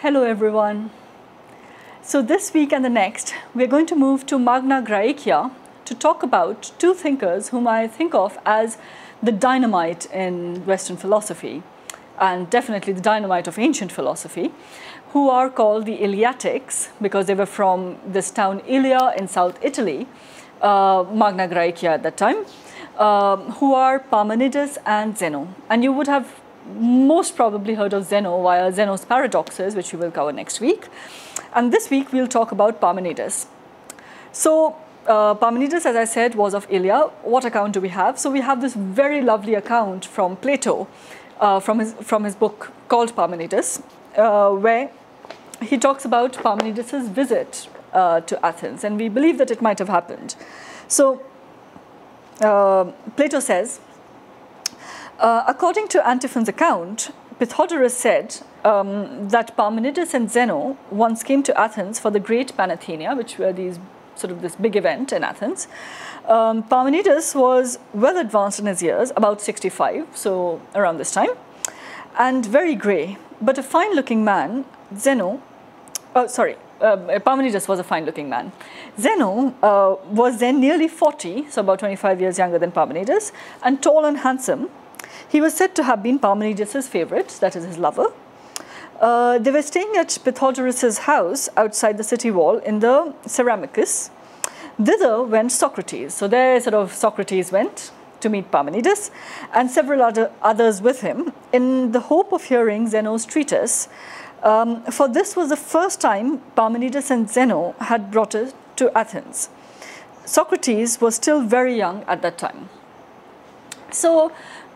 Hello everyone. So this week and the next, we're going to move to Magna Graecia to talk about two thinkers whom I think of as the dynamite in Western philosophy, and definitely the dynamite of ancient philosophy, who are called the Eleatics because they were from this town Elea in South Italy, Magna Graecia at that time, who are Parmenides and Zeno. And you would have most probably heard of Zeno via Zeno's paradoxes, which we will cover next week. And this week we'll talk about Parmenides. So Parmenides, as I said, was of Elea. What account do we have? So we have this very lovely account from Plato, from his book called Parmenides, where he talks about Parmenides' visit to Athens, and we believe that it might have happened. So Plato says, according to Antiphon's account, Pythodorus said that Parmenides and Zeno once came to Athens for the great Panathenaea, which were this big event in Athens. Parmenides was well advanced in his years, about 65, so around this time, and very grey, but a fine-looking man. Parmenides was a fine-looking man. Zeno was then nearly 40, so about 25 years younger than Parmenides, and tall and handsome. He was said to have been Parmenides' favorite, that is his lover. They were staying at Pythodorus' house outside the city wall in the Ceramicus. Thither went Socrates. So there Socrates went to meet Parmenides and several others with him in the hope of hearing Zeno's treatise. For this was the first time Parmenides and Zeno had brought it to Athens. Socrates was still very young at that time. So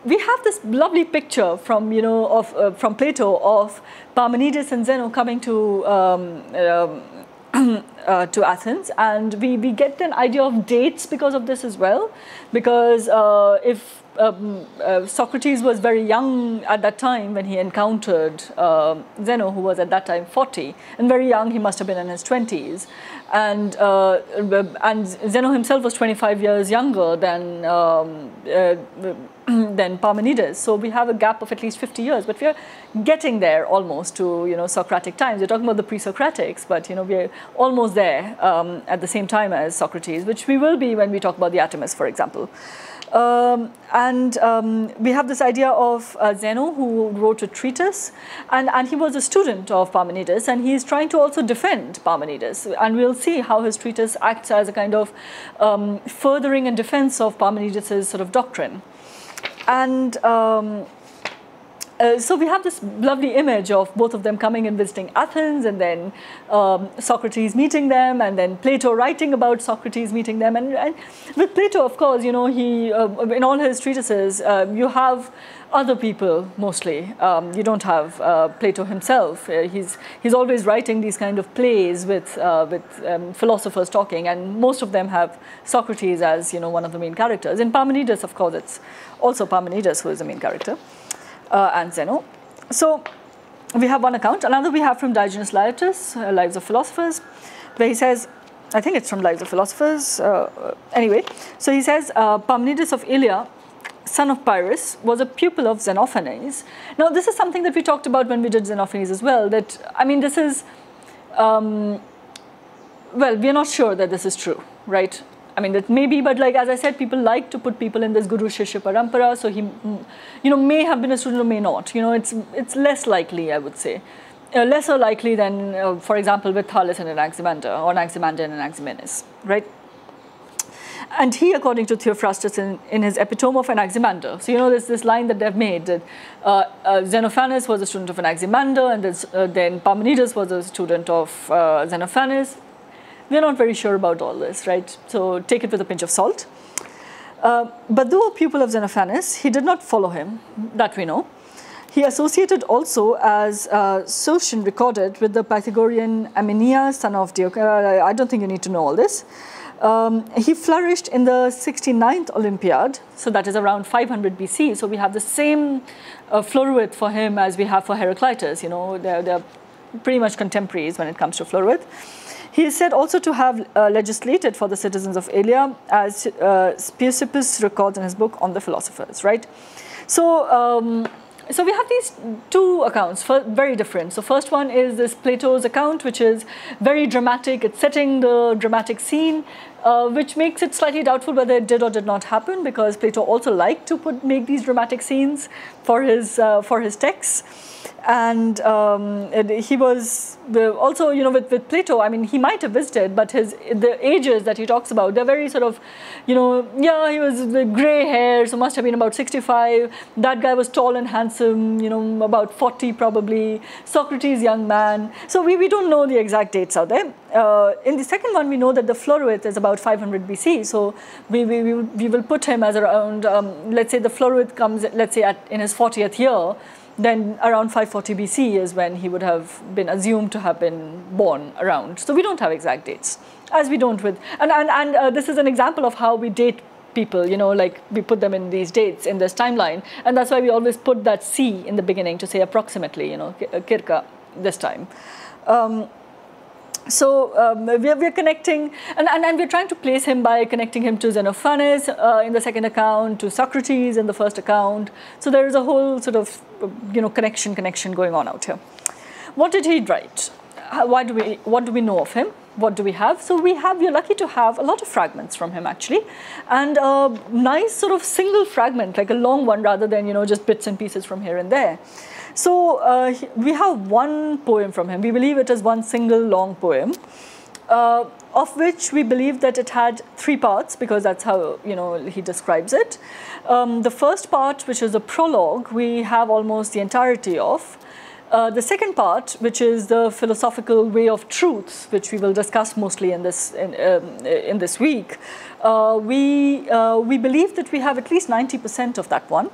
we have this lovely picture from from Plato of Parmenides and Zeno coming to Athens, and we get an idea of dates because of this as well, because if Socrates was very young at that time when he encountered Zeno, who was at that time 40, and very young, he must have been in his 20s, and Zeno himself was 25 years younger than Parmenides. So we have a gap of at least 50 years, but we are getting there almost to Socratic times. We're talking about the pre-Socratics, but we're almost there at the same time as Socrates, which we will be when we talk about the atomists, for example. We have this idea of Zeno, who wrote a treatise, and he was a student of Parmenides, and he is trying to also defend Parmenides, and we'll see how his treatise acts as a kind of furthering and defense of Parmenides' doctrine. And so we have this lovely image of both of them coming and visiting Athens, and then Socrates meeting them, and then Plato writing about Socrates meeting them. And with Plato, of course, he in all his treatises, you have other people mostly. You don't have Plato himself. He's always writing these kind of plays with philosophers talking, and most of them have Socrates as one of the main characters. In Parmenides, of course, it's also Parmenides who is the main character. And Zeno. So we have one account. Another we have from Diogenes Laertius, Lives of Philosophers, where he says, I think it's from Lives of Philosophers, anyway. So he says, Parmenides of Elea, son of Pyrrhus, was a pupil of Xenophanes. Now this is something that we talked about when we did Xenophanes as well, that, this is, well, we are not sure that this is true, right? It may be, but as I said, people like to put people in this Guru Shishya Parampara, so he, may have been a student or may not. It's less likely, I would say. Lesser likely than, for example, with Thales and Anaximander, or Anaximander and Anaximenes, right? And he, according to Theophrastus in his Epitome of Anaximander, so there's this line that they've made that Xenophanes was a student of Anaximander, and then Parmenides was a student of Xenophanes. We're not very sure about all this, right? So take it with a pinch of salt. But though a pupil of Xenophanes, he did not follow him, that we know. He associated also, as Sotion recorded, with the Pythagorean Amenias, son of Diocle. I don't think you need to know all this. He flourished in the 69th Olympiad, so that is around 500 BC. So we have the same Floruit for him as we have for Heraclitus. They're pretty much contemporaries when it comes to Floruit. He is said also to have legislated for the citizens of Elea, as Speusippus records in his book on the philosophers, right? So So we have these two accounts, very different. So first one is this Plato's account, which is very dramatic. It's setting the dramatic scene, which makes it slightly doubtful whether it did or did not happen, because Plato also liked to make these dramatic scenes for his texts. And he was also, with Plato, I mean, he might have visited, but the ages that he talks about, they're very sort of, yeah, he was with gray hair, so must have been about 65. That guy was tall and handsome, about 40 probably. Socrates, young man. So we don't know the exact dates out there. In the second one, we know that the Floruit is about 500 BC. So we will put him as around, let's say the Floruit comes, let's say in his 40th year. Then around 540 BC is when he would have been assumed to have been born around. So we don't have exact dates, as we don't with, and this is an example of how we date people, like we put them in these dates, in this timeline. And that's why we always put that C in the beginning to say approximately, circa this time. So we're connecting, and we're trying to place him by connecting him to Xenophanes in the second account, to Socrates in the first account. So there is a whole sort of, connection going on out here. What did he write? What do we know of him? What do we have? So we're lucky to have a lot of fragments from him actually, and a nice sort of single fragment, like a long one rather than, just bits and pieces from here and there. So we have one poem from him. We believe it is one single long poem, of which we believe that it had 3 parts, because that's how he describes it. The first part, which is a prologue, we have almost the entirety of. The second part, which is the philosophical way of truths, which we will discuss mostly in this week, we believe that we have at least 90% of that one.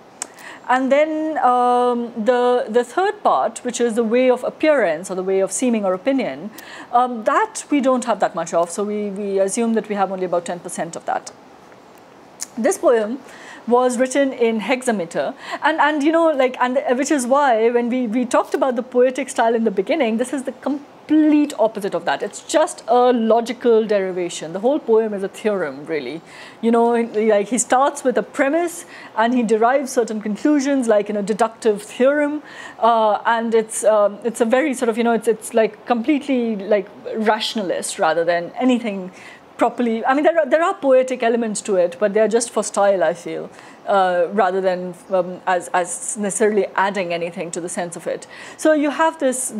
And then the third part, which is the way of appearance or the way of seeming or opinion, that we don't have that much of. So we assume that we have only about 10% of that. This poem was written in hexameter, and which is why when we talked about the poetic style in the beginning, this is the complete opposite of that. It's just a logical derivation. The whole poem is a theorem, really. Like he starts with a premise and he derives certain conclusions, like in a deductive theorem, and it's a very sort of it's like completely like rationalist rather than anything properly. I mean, there are poetic elements to it, but they're just for style, I feel, rather than as necessarily adding anything to the sense of it. So you have this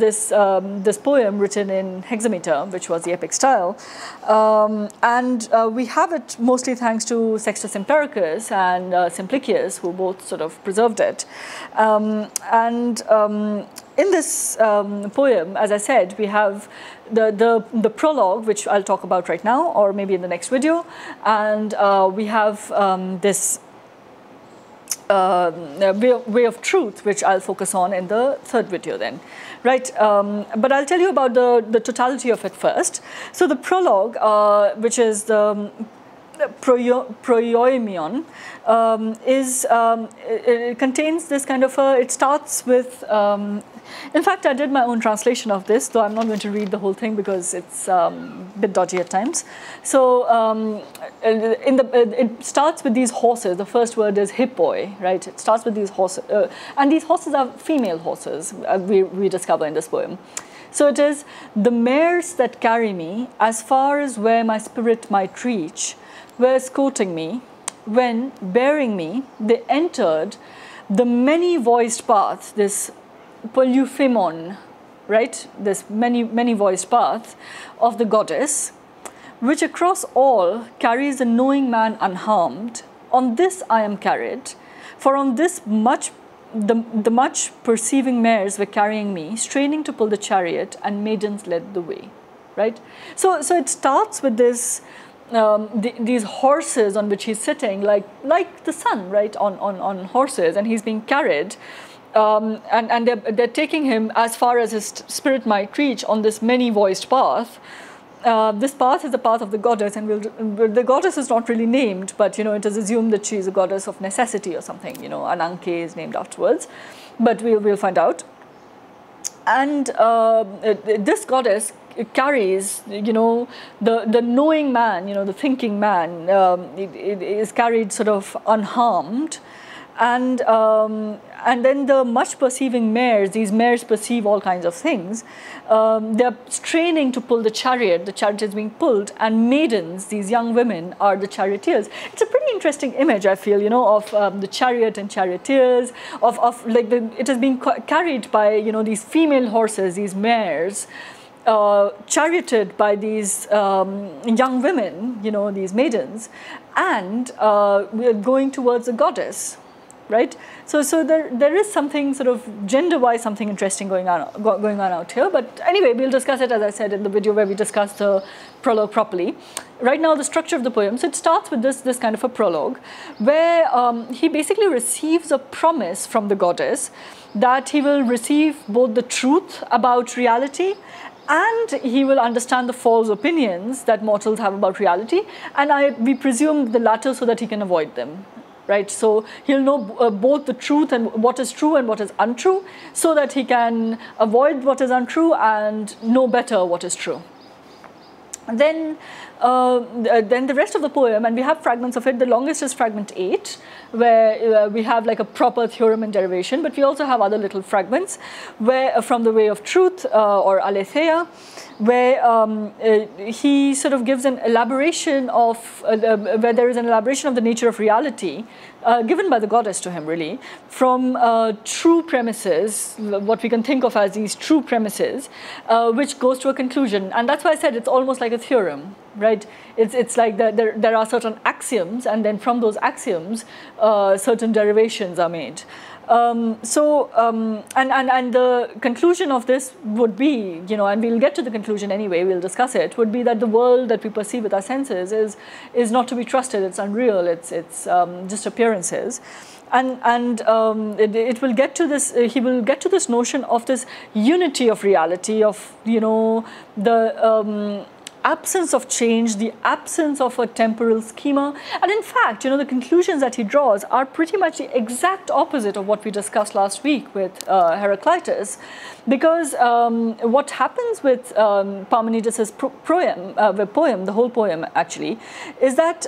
poem written in hexameter, which was the epic style, and we have it mostly thanks to Sextus Empiricus and Simplicius, who both sort of preserved it. In this poem, as I said, we have the prologue, which I'll talk about right now, or maybe in the next video, and we have this way of truth, which I'll focus on in the third video then, right? But I'll tell you about the totality of it first. So the prologue, which is the proioimion, it contains this kind of it starts with, in fact, I did my own translation of this, though I'm not going to read the whole thing because it's a bit dodgy at times. So it starts with these horses. The first word is hippoi, right? It starts with these horses, and these horses are female horses, we discover in this poem. So it is, the mares that carry me as far as where my spirit might reach were escorting me, when, bearing me, they entered the many-voiced path, this polyphemon, right? This many-voiced path of the goddess, which across all carries the knowing man unharmed. On this I am carried, for on this the much perceiving mares were carrying me, straining to pull the chariot, and maidens led the way, right? So it starts with this, these horses on which he's sitting, like the sun, right, on horses, and he's being carried. And they're taking him as far as his spirit might reach on this many-voiced path. This path is the path of the goddess, and the goddess is not really named, but it is assumed that she is a goddess of necessity or something. Ananke is named afterwards, but we'll find out. And this goddess carries, the knowing man, the thinking man, it is carried sort of unharmed. And then the much perceiving mares, these mares perceive all kinds of things. They're straining to pull the chariot is being pulled, and maidens, these young women, are the charioteers. It's a pretty interesting image, I feel, you know, of the chariot and charioteers, of like it is being carried by, you know, these female horses, these mares, charioted by these young women, you know, these maidens, and we're going towards a goddess. Right, so there is something sort of gender-wise, something interesting going on out here. But anyway, we'll discuss it, as I said, in the video where we discussed the prologue properly. Right now, the structure of the poem. So it starts with this kind of a prologue, where he basically receives a promise from the goddess that he will receive both the truth about reality, and he will understand the false opinions that mortals have about reality. And we presume the latter so that he can avoid them. Right, so he'll know both the truth and what is true and what is untrue, so that he can avoid what is untrue and know better what is true. And then the rest of the poem, and we have fragments of it. The longest is fragment 8, where we have like a proper theorem and derivation, but we also have other little fragments where from the way of truth or aletheia, where he sort of gives an elaboration of, where there is an elaboration of the nature of reality given by the goddess to him, really, from true premises, what we can think of as these true premises, which goes to a conclusion. And that's why I said it's almost like a theorem, right? It's like there are certain axioms, and then from those axioms, certain derivations are made. And the conclusion of this would be, you know, and we'll get to the conclusion anyway, we'll discuss it, would be that the world that we perceive with our senses is not to be trusted, it's unreal, it's just appearances. And it will get to this, he will get to this notion of this unity of reality, of, you know, the absence of change, the absence of a temporal schema. And in fact, you know, the conclusions that he draws are pretty much the exact opposite of what we discussed last week with Heraclitus. Because what happens with Parmenides' poem, the whole poem actually, is that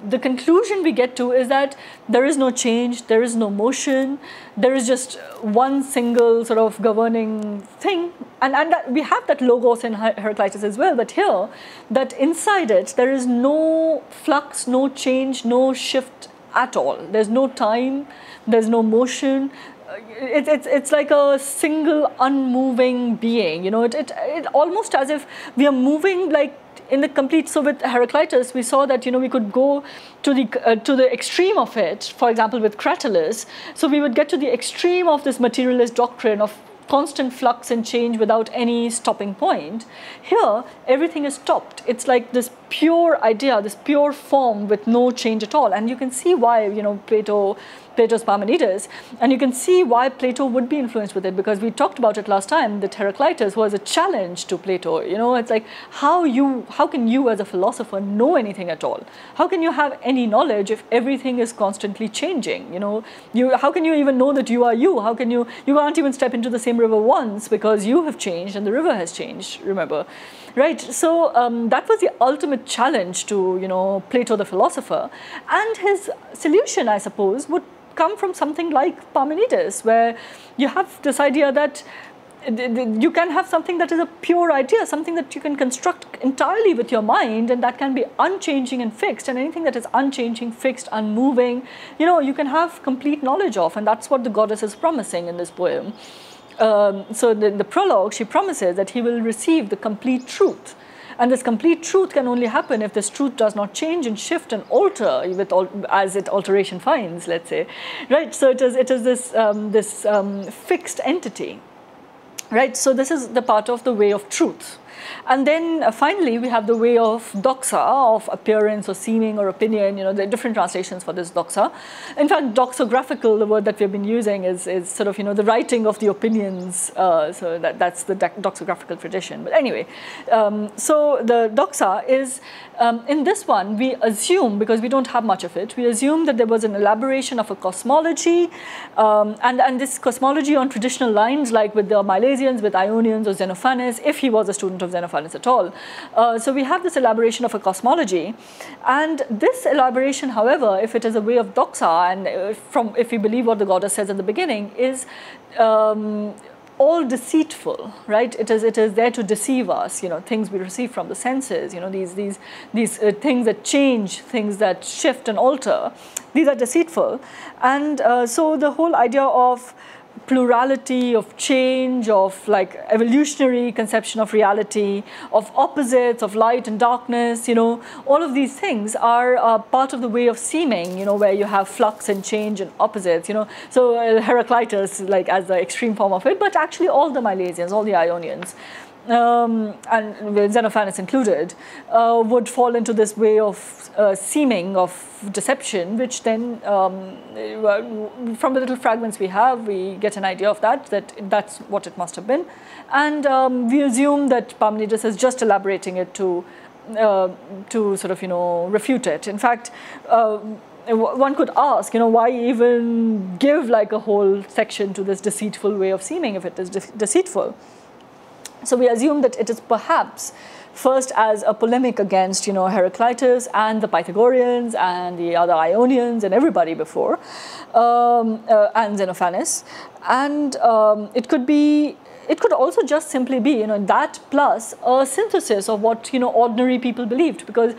the conclusion we get to is that there is no change, there is no motion, there is just one single sort of governing thing. And that we have that logos in Heraclitus as well, but here, that inside it, there is no flux, no change, no shift at all. There's no time, there's no motion. It's like a single unmoving being, you know, it almost as if we are moving like in the complete. So with Heraclitus, we saw that, you know, we could go to the extreme of it, for example, with Cratylus. So we would get to the extreme of this materialist doctrine of constant flux and change without any stopping point. Here, everything is stopped. It's like this pure idea, this pure form with no change at all. And you can see why, you know, Plato's Parmenides, and you can see why Plato would be influenced with it, because we talked about it last time, that Heraclitus was a challenge to Plato. You know, it's like, how can you as a philosopher know anything at all? How can you have any knowledge if everything is constantly changing? You know, how can you even know that you are you? How can you can't even step into the same river once because you have changed and the river has changed, remember? Right, so that was the ultimate challenge to, you know, Plato the philosopher, and his solution, I suppose, would come from something like Parmenides, where you have this idea that you can have something that is a pure idea, something that you can construct entirely with your mind, and that can be unchanging and fixed, and anything that is unchanging, fixed, unmoving, you know, you can have complete knowledge of, and that's what the goddess is promising in this poem. So the prologue, she promises that he will receive the complete truth. And this complete truth can only happen if this truth does not change and shift and alter as it alteration finds, let's say. Right, so it is this fixed entity. Right, so this is the part of the way of truth. And then finally, we have the way of doxa, of appearance or seeming or opinion. You know, there are different translations for this doxa. In fact, doxographical, the word that we've been using, is sort of, you know, the writing of the opinions. So that's the doxographical tradition. But anyway, so the doxa is, in this one, we assume, because we don't have much of it, we assume that there was an elaboration of a cosmology, and this cosmology on traditional lines, like with the Milesians, with Ionians or Xenophanes, if he was a student of Xenophanes, Xenophanes at all. So we have this elaboration of a cosmology, and this elaboration, however, if it is a way of doxa, and if we believe what the goddess says at the beginning, is all deceitful, right? It is there to deceive us. Things we receive from the senses. These things that change, things that shift and alter. These are deceitful, and so the whole idea of plurality, of change, of like evolutionary conception of reality, of opposites, of light and darkness, all of these things are part of the way of seeming, where you have flux and change and opposites, So Heraclitus, like as the extreme form of it, but actually all the Milesians, all the Ionians, and Xenophanes included, would fall into this way of seeming, of deception, which then, from the little fragments we have, we get an idea of that's what it must have been. And we assume that Parmenides is just elaborating it to sort of, refute it. In fact, one could ask, why even give like a whole section to this deceitful way of seeming if it is deceitful? So we assume that it is perhaps first as a polemic against, Heraclitus and the Pythagoreans and the other Ionians and everybody before, and Xenophanes. And it could also just simply be, that plus a synthesis of what, ordinary people believed. Because,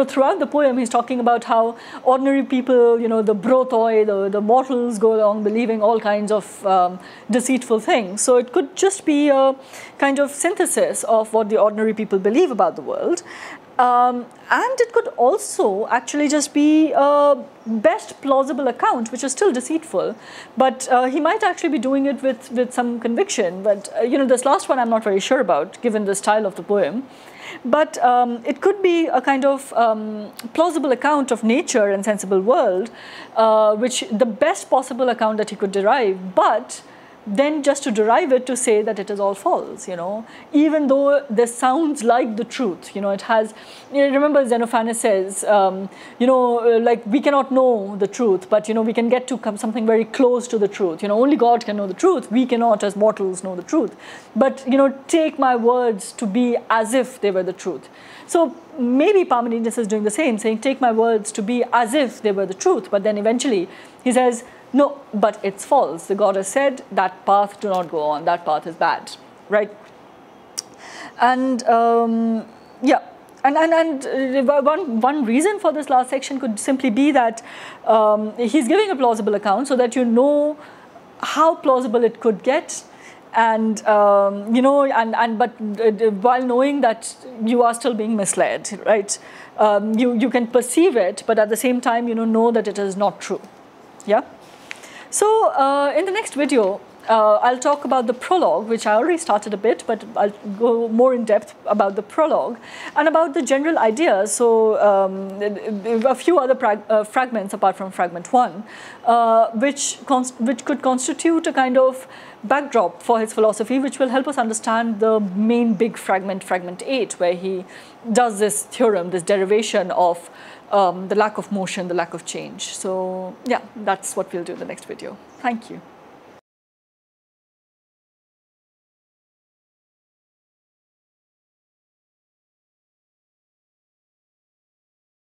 throughout the poem, he's talking about how ordinary people, the brothoi, the mortals go along believing all kinds of deceitful things. So it could just be a kind of synthesis of what the ordinary people believe about the world. And it could also actually just be a best plausible account, which is still deceitful. But he might actually be doing it with some conviction. But, this last one I'm not very sure about, given the style of the poem. But it could be a kind of plausible account of nature and sensible world, which the best possible account that he could derive. But then just to derive it to say that it is all false, even though this sounds like the truth, it has, remember Xenophanes says, like we cannot know the truth, but, we can get to something very close to the truth, only God can know the truth, we cannot as mortals know the truth, but, take my words to be as if they were the truth. So maybe Parmenides is doing the same, saying take my words to be as if they were the truth, but then eventually he says, no, but it's false. The goddess said that path do not go on. That path is bad, right? And yeah, and one reason for this last section could simply be that he's giving a plausible account so that you know how plausible it could get, and but while knowing that you are still being misled, right? You can perceive it, but at the same time, know that it is not true. Yeah. So in the next video, I'll talk about the prologue, which I already started a bit, but I'll go more in depth about the prologue and about the general ideas. So a few other fragments apart from fragment 1, which could constitute a kind of backdrop for his philosophy, which will help us understand the main big fragment, fragment 8, where he does this theorem, this derivation of the lack of motion, the lack of change. So yeah, that's what we'll do in the next video. Thank you.